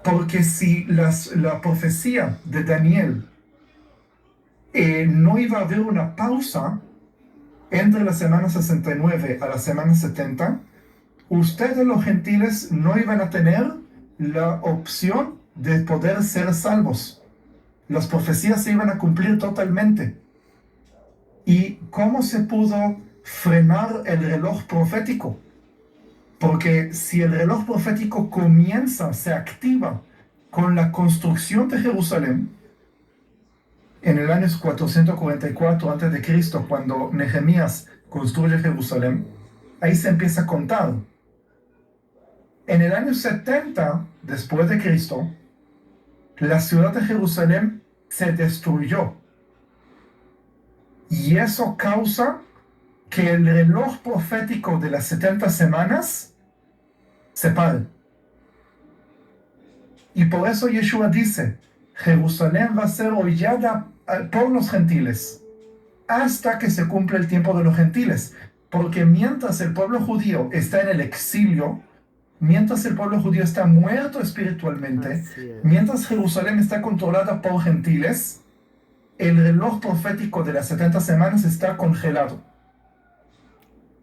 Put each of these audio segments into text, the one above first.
Porque si la profecía de Daniel no iba a haber una pausa entre la semana 69 a la semana 70, ustedes los gentiles no iban a tener la opción de poder ser salvos. Las profecías se iban a cumplir totalmente. ¿Y cómo se pudo frenar el reloj profético? Porque si el reloj profético comienza, se activa con la construcción de Jerusalén, en el año 444 a.C., cuando Nehemías construye Jerusalén, ahí se empieza a contar. En el año 70 después de Cristo, la ciudad de Jerusalén se destruyó. Y eso causa que el reloj profético de las 70 semanas se pare. Y por eso Yeshua dice, Jerusalén va a ser hollada por los gentiles hasta que se cumpla el tiempo de los gentiles. Porque mientras el pueblo judío está en el exilio, mientras el pueblo judío está muerto espiritualmente, mientras Jerusalén está controlada por gentiles, el reloj profético de las 70 semanas está congelado.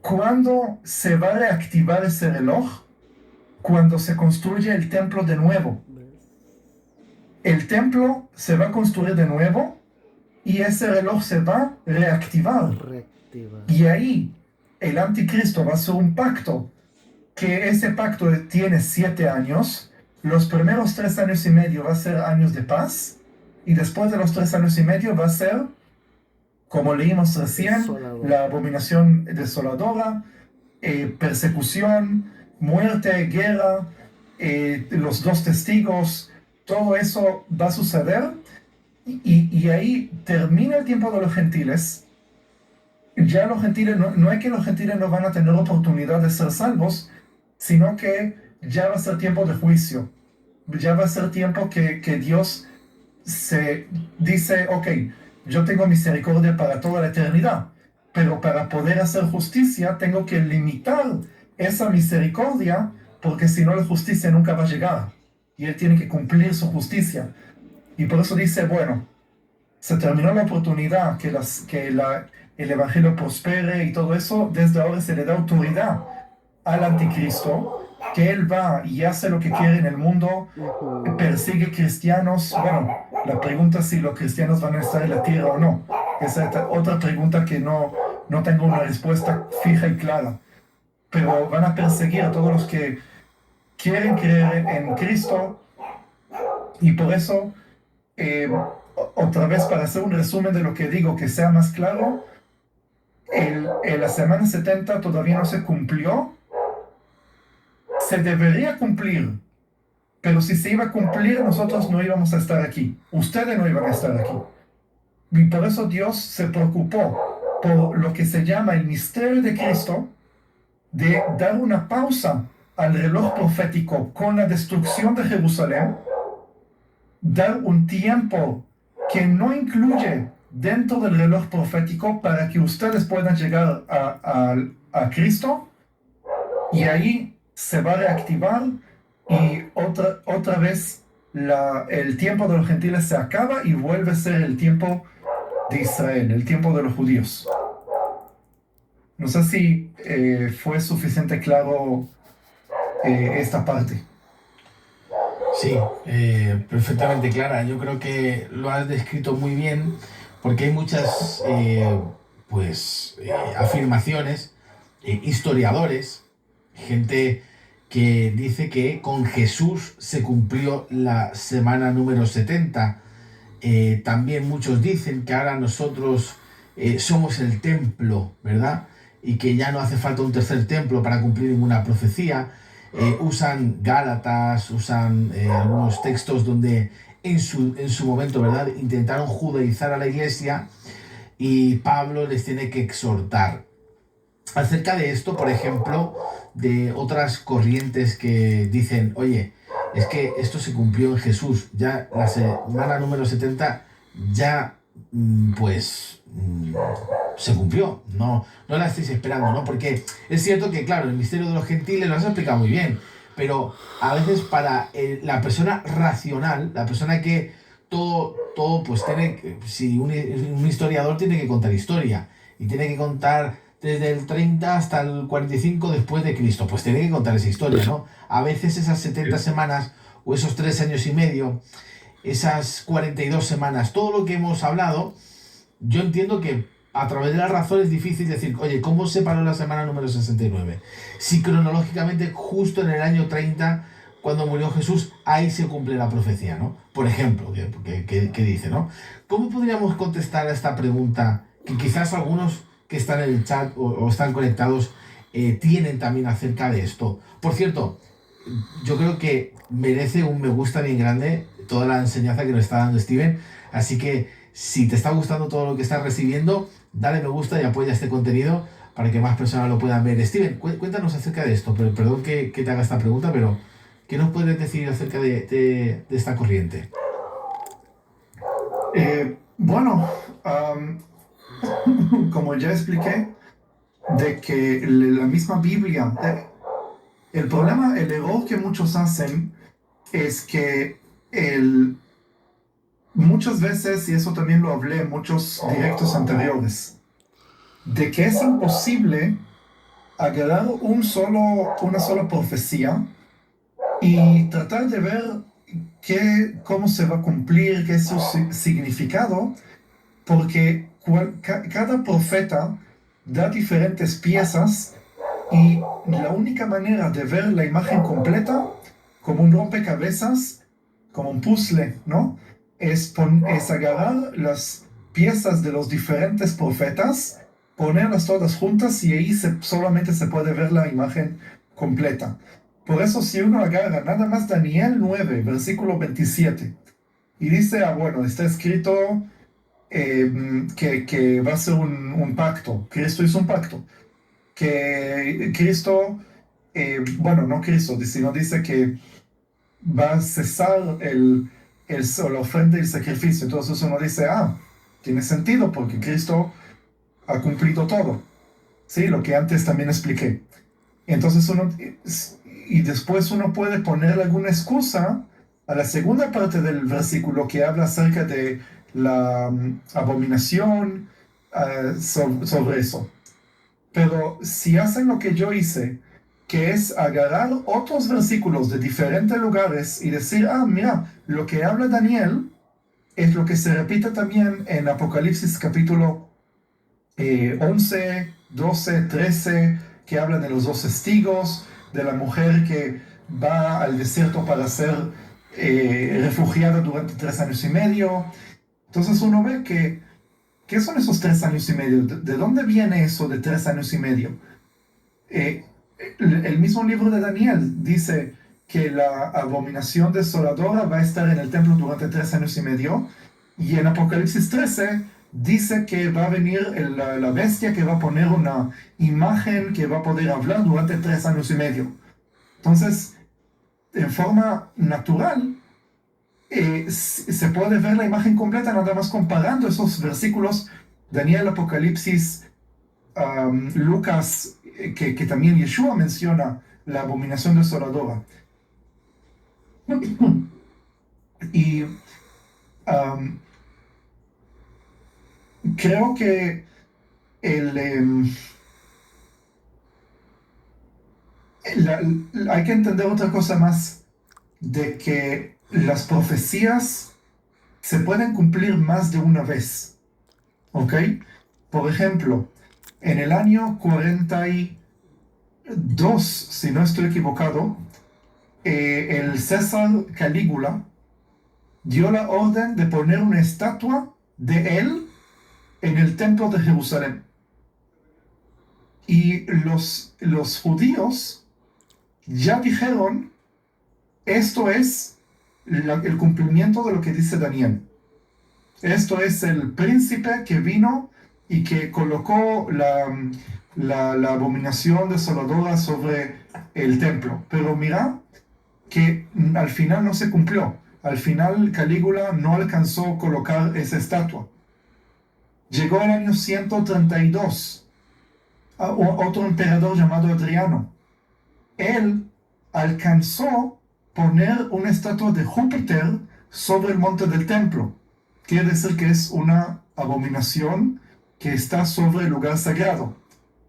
¿Cuándo se va a reactivar ese reloj? Cuando se construye el templo de nuevo. El templo se va a construir de nuevo y ese reloj se va a reactivar. Y ahí el anticristo va a hacer un pacto, que ese pacto tiene 7 años. Los primeros 3 años y medio va a ser años de paz, y después de los 3 años y medio va a ser, como leímos recién, la abominación desoladora, persecución, muerte, guerra, los 2 testigos, todo eso va a suceder, y ahí termina el tiempo de los gentiles. Ya los gentiles, no es que los gentiles no van a tener oportunidad de ser salvos, sino que ya va a ser tiempo de juicio. Ya va a ser tiempo que Dios se dice, ok, yo tengo misericordia para toda la eternidad, pero para poder hacer justicia tengo que limitar esa misericordia, porque si no la justicia nunca va a llegar, y Él tiene que cumplir su justicia. Y por eso dice, bueno, se terminó la oportunidad que el Evangelio prospere y todo eso. Desde ahora se le da autoridad al anticristo, que él va y hace lo que quiere en el mundo, persigue cristianos. Bueno, la pregunta es si los cristianos van a estar en la tierra o no. Esa es otra pregunta que no tengo una respuesta fija y clara. Pero van a perseguir a todos los que quieren creer en Cristo. Y por eso, otra vez, para hacer un resumen de lo que digo, que sea más claro, la semana 70 todavía no se cumplió. Se debería cumplir, pero si se iba a cumplir, nosotros no íbamos a estar aquí. Ustedes no iban a estar aquí. Y por eso Dios se preocupó por lo que se llama el misterio de Cristo, de dar una pausa al reloj profético con la destrucción de Jerusalén, dar un tiempo que no incluye dentro del reloj profético para que ustedes puedan llegar a Cristo, y ahí se va a reactivar, y otra vez el tiempo de los gentiles se acaba y vuelve a ser el tiempo de Israel, el tiempo de los judíos. No sé si fue suficiente claro esta parte. Sí, perfectamente clara. Yo creo que lo has descrito muy bien, porque hay muchas afirmaciones, historiadores, gente que dice que con Jesús se cumplió la semana número 70. También muchos dicen que ahora nosotros somos el templo, ¿verdad? Y que ya no hace falta un tercer templo para cumplir ninguna profecía. Usan Gálatas, usan algunos textos donde en su momento, ¿verdad?, intentaron judaizar a la iglesia, y Pablo les tiene que exhortar. Acerca de esto, por ejemplo, de otras corrientes que dicen, oye, es que esto se cumplió en Jesús, ya la semana número 70 ya se cumplió, no la estéis esperando, ¿no? Porque es cierto que, claro, el misterio de los gentiles lo has explicado muy bien, pero a veces para la persona racional, la persona que todo pues tiene, si un historiador tiene que contar historia, y tiene que contar desde el 30 hasta el 45 después de Cristo, pues tiene que contar esa historia, ¿no? A veces esas 70 semanas o esos 3 años y medio, esas 42 semanas, todo lo que hemos hablado, yo entiendo que a través de la razón es difícil decir, oye, ¿cómo se paró la semana número 69? Si cronológicamente justo en el año 30, cuando murió Jesús, ahí se cumple la profecía, ¿no? Por ejemplo, que dice, ¿no? ¿Cómo podríamos contestar a esta pregunta que quizás algunos que están en el chat o están conectados tienen también acerca de esto? Por cierto, yo creo que merece un me gusta bien grande toda la enseñanza que nos está dando Steven. Así que si te está gustando todo lo que estás recibiendo, dale me gusta y apoya este contenido para que más personas lo puedan ver. Steven, cuéntanos acerca de esto. Perdón que te haga esta pregunta, pero ¿qué nos puedes decir acerca de esta corriente? Bueno, como ya expliqué, de que la misma Biblia, el problema, el error que muchos hacen es que muchas veces, y eso también lo hablé en muchos directos anteriores, de que es imposible agarrar una sola profecía y tratar de ver cómo se va a cumplir, qué es su significado, porque cada profeta da diferentes piezas y la única manera de ver la imagen completa, como un rompecabezas, como un puzzle, ¿no? Es agarrar las piezas de los diferentes profetas, ponerlas todas juntas y ahí solamente se puede ver la imagen completa. Por eso si uno agarra nada más Daniel 9, versículo 27, y dice, bueno, está escrito que va a ser un pacto, Cristo hizo un pacto, que Cristo, bueno, no Cristo, sino dice que va a cesar la ofrenda y el sacrificio. Entonces uno dice, tiene sentido porque Cristo ha cumplido todo. Sí, lo que antes también expliqué. Entonces y después uno puede ponerle alguna excusa a la segunda parte del versículo que habla acerca de la abominación sobre eso. Pero si hacen lo que yo hice, que es agarrar otros versículos de diferentes lugares y decir, mira, lo que habla Daniel es lo que se repite también en Apocalipsis capítulo 11, 12, 13, que hablan de los 2 testigos, de la mujer que va al desierto para ser refugiada durante 3 años y medio. Entonces uno ve que, ¿qué son esos 3 años y medio? ¿De dónde viene eso de 3 años y medio? El mismo libro de Daniel dice que la abominación desoladora va a estar en el templo durante 3 años y medio, y en Apocalipsis 13 dice que va a venir la bestia que va a poner una imagen que va a poder hablar durante 3 años y medio. Entonces, en forma natural, se puede ver la imagen completa nada más comparando esos versículos, Daniel, Apocalipsis, Lucas, que también Yeshua menciona la abominación desoladora. Y creo que hay que entender otra cosa más, de que las profecías se pueden cumplir más de una vez, ¿ok? Por ejemplo, en el año 42, si no estoy equivocado, el César Calígula dio la orden de poner una estatua de él en el templo de Jerusalén. Y los judíos ya dijeron, esto es el cumplimiento de lo que dice Daniel. Esto es el príncipe que vino y que colocó la abominación desoladora sobre el templo. Pero mira que al final no se cumplió. Al final Calígula no alcanzó a colocar esa estatua. Llegó el año 132, otro emperador llamado Adriano. Él alcanzó poner una estatua de Júpiter sobre el monte del templo. Quiere decir que es una abominación que está sobre el lugar sagrado.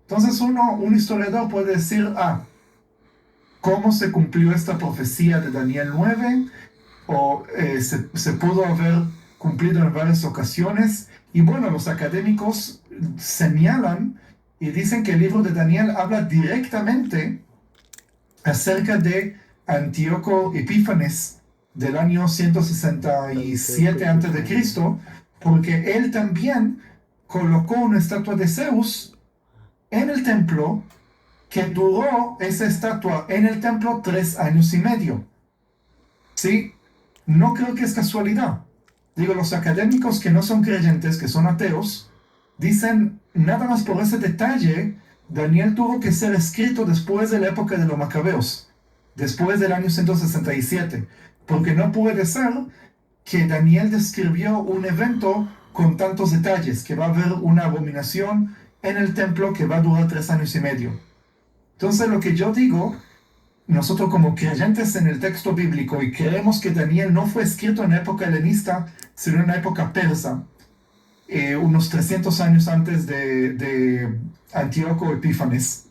Entonces un historiador puede decir, ¿cómo se cumplió esta profecía de Daniel 9? O se pudo haber cumplido en varias ocasiones. Y bueno, los académicos señalan y dicen que el libro de Daniel habla directamente acerca de Antíoco Epífanes del año 167 a.C., porque él también colocó una estatua de Zeus en el templo, que duró esa estatua en el templo 3 años y medio. ¿Sí? No creo que es casualidad. Digo, los académicos que no son creyentes, que son ateos, dicen, nada más por ese detalle, Daniel tuvo que ser escrito después de la época de los macabeos, después del año 167, porque no puede ser que Daniel describió un evento con tantos detalles, que va a haber una abominación en el templo que va a durar 3 años y medio. Entonces, lo que yo digo, nosotros como creyentes en el texto bíblico y creemos que Daniel no fue escrito en la época helenista, sino en la época persa, unos 300 años antes de Antíoco Epífanes,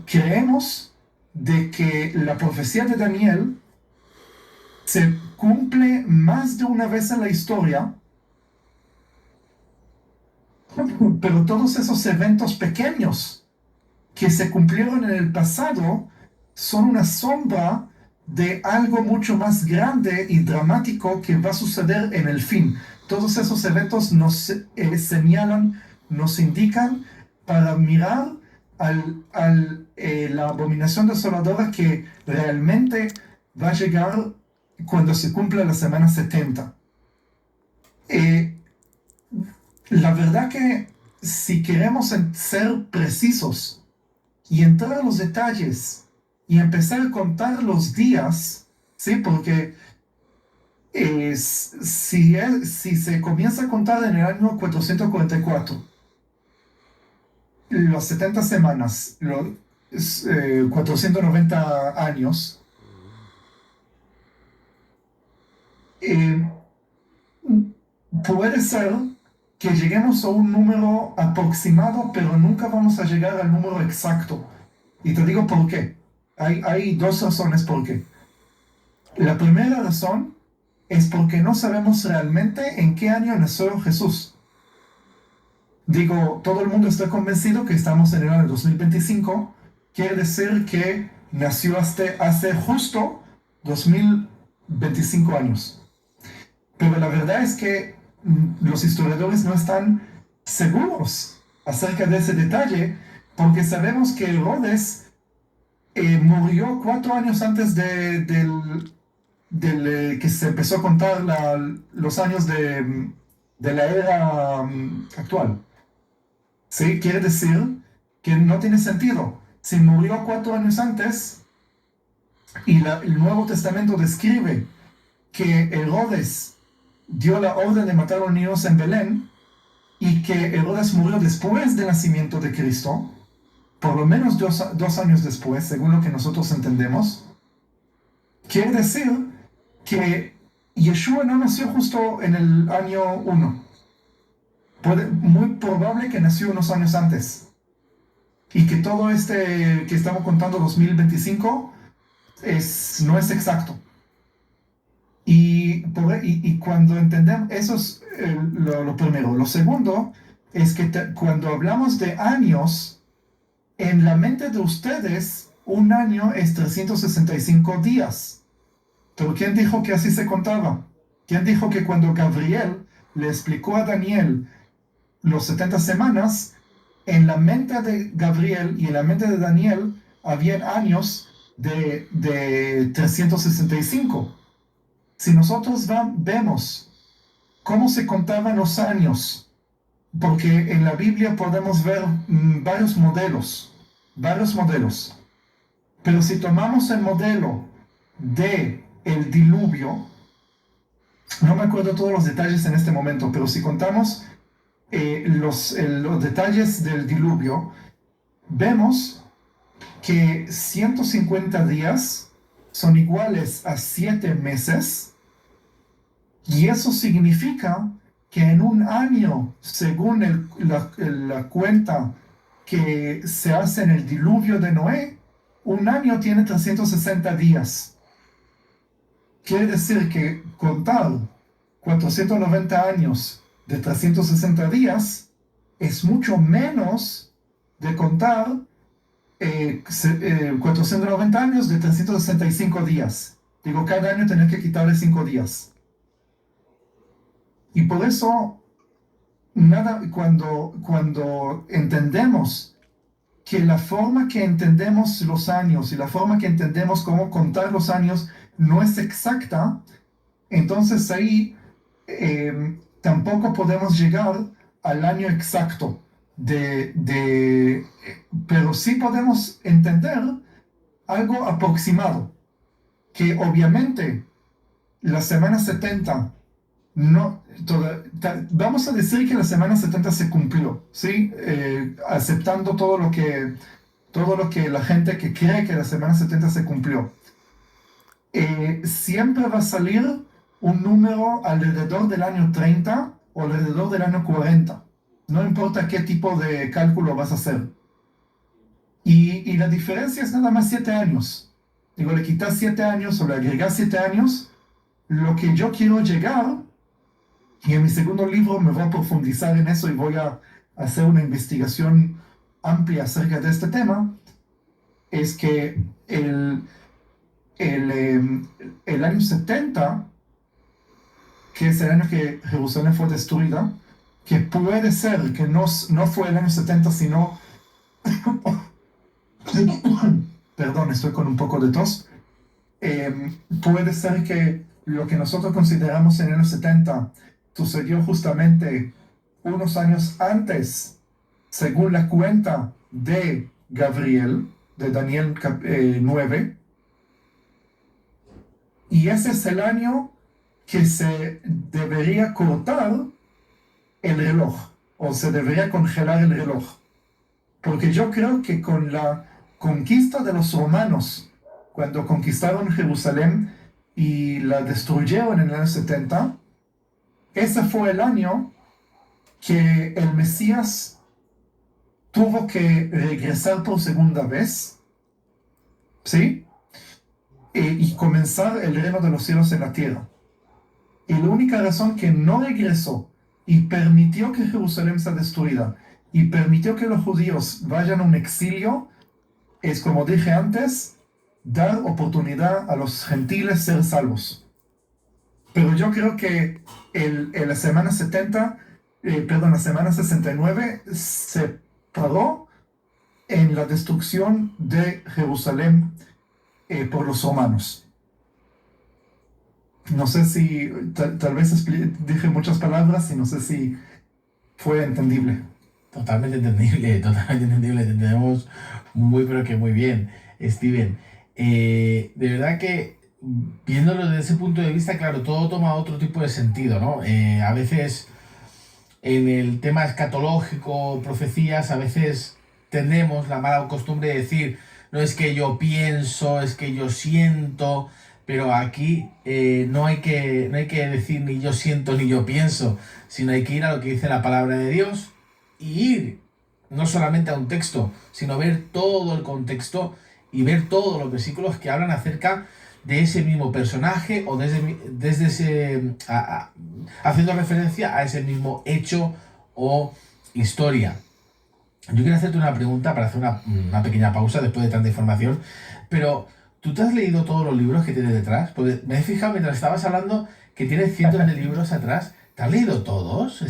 creemos de que la profecía de Daniel se cumple más de una vez en la historia, pero todos esos eventos pequeños que se cumplieron en el pasado son una sombra de algo mucho más grande y dramático que va a suceder en el fin. Todos esos eventos nos señalan, nos indican para mirar la abominación desoladora que realmente va a llegar cuando se cumpla la semana 70. La verdad que si queremos ser precisos y entrar a los detalles y empezar a contar los días, ¿sí? Porque si se comienza a contar en el año 444, las 70 semanas, los 490 años, puede ser que lleguemos a un número aproximado, pero nunca vamos a llegar al número exacto. Y te digo por qué. Hay dos razones por qué. La primera razón es porque no sabemos realmente en qué año nació Jesús. Digo, todo el mundo está convencido que estamos en el año 2025. Quiere decir que nació hace justo 2025 años. Pero la verdad es que los historiadores no están seguros acerca de ese detalle, porque sabemos que Herodes murió 4 años antes del que se empezó a contar los años de la era actual. ¿Sí? Quiere decir que no tiene sentido. Si murió 4 años antes y el Nuevo Testamento describe que Herodes dio la orden de matar a los niños en Belén y que Herodes murió después del nacimiento de Cristo, por lo menos 2 años después, según lo que nosotros entendemos, quiere decir que Yeshua no nació justo en el año 1. Muy probable que nació unos años antes. Y que todo que estamos contando 2025 no es exacto. Y cuando entendemos, eso es lo primero. Lo segundo es que cuando hablamos de años, en la mente de ustedes, un año es 365 días. Pero ¿quién dijo que así se contaba? ¿Quién dijo que cuando Gabriel le explicó a Daniel los 70 semanas, en la mente de Gabriel y en la mente de Daniel había años de 365? Si nosotros vemos cómo se contaban los años, porque en la Biblia podemos ver varios modelos, pero si tomamos el modelo de el diluvio, no me acuerdo todos los detalles en este momento, pero si contamos los detalles del diluvio, vemos que 150 días son iguales a 7 meses, y eso significa que en un año, según la cuenta que se hace en el diluvio de Noé, un año tiene 360 días. Quiere decir que contar 490 años de 360 días es mucho menos de contar 490 años de 365 días. Digo, cada año tener que quitarle 5 días. Y por eso, cuando entendemos que la forma que entendemos los años y la forma que entendemos cómo contar los años no es exacta, entonces ahí tampoco podemos llegar al año exacto. Pero sí podemos entender algo aproximado, que obviamente la semana 70 no, vamos a decir que la semana 70 se cumplió, ¿sí? Aceptando todo lo que la gente que cree que la semana 70 se cumplió. Siempre va a salir un número alrededor del año 30 o alrededor del año 40. No importa qué tipo de cálculo vas a hacer. Y la diferencia es nada más 7 años. Digo, le quitas 7 años o le agregas 7 años. Lo que yo quiero llegar, y en mi segundo libro me voy a profundizar en eso y voy a hacer una investigación amplia acerca de este tema, es que el año 70, que es el año que Jerusalén fue destruida, que puede ser que no fue el año 70, sino... Perdón, estoy con un poco de tos. Puede ser que lo que nosotros consideramos en el año 70 sucedió justamente unos años antes, según la cuenta de Gabriel, de Daniel 9, y ese es el año que se debería cortar el reloj, o se debería congelar el reloj. Porque yo creo que con la conquista de los romanos, cuando conquistaron Jerusalén y la destruyeron en el año 70, ese fue el año que el Mesías tuvo que regresar por segunda vez, ¿sí? Y comenzar el reino de los cielos en la tierra. Y la única razón que no regresó y permitió que Jerusalén sea destruida y permitió que los judíos vayan a un exilio es, como dije antes, dar oportunidad a los gentiles ser salvos. Pero yo creo que la semana 69 se paró en la destrucción de Jerusalén por los romanos. No sé si, tal vez dije muchas palabras y no sé si fue entendible. Totalmente entendible, totalmente entendible. Te entendemos muy, pero que muy bien, Steven. De verdad que viéndolo desde ese punto de vista, claro, todo toma otro tipo de sentido, ¿no? A veces en el tema escatológico, profecías, a veces tenemos la mala costumbre de decir, no es que yo pienso, es que yo siento, pero aquí no hay que decir ni yo siento ni yo pienso, sino hay que ir a lo que dice la palabra de Dios y ir no solamente a un texto, sino ver todo el contexto y ver todos los versículos que hablan acerca de ese mismo personaje o desde ese haciendo referencia a ese mismo hecho o historia. Yo quiero hacerte una pregunta para hacer una pequeña pausa después de tanta información, pero ¿tú te has leído todos los libros que tienes detrás? Porque me he fijado mientras estabas hablando que tienes cientos de libros atrás. ¿Te has leído todos?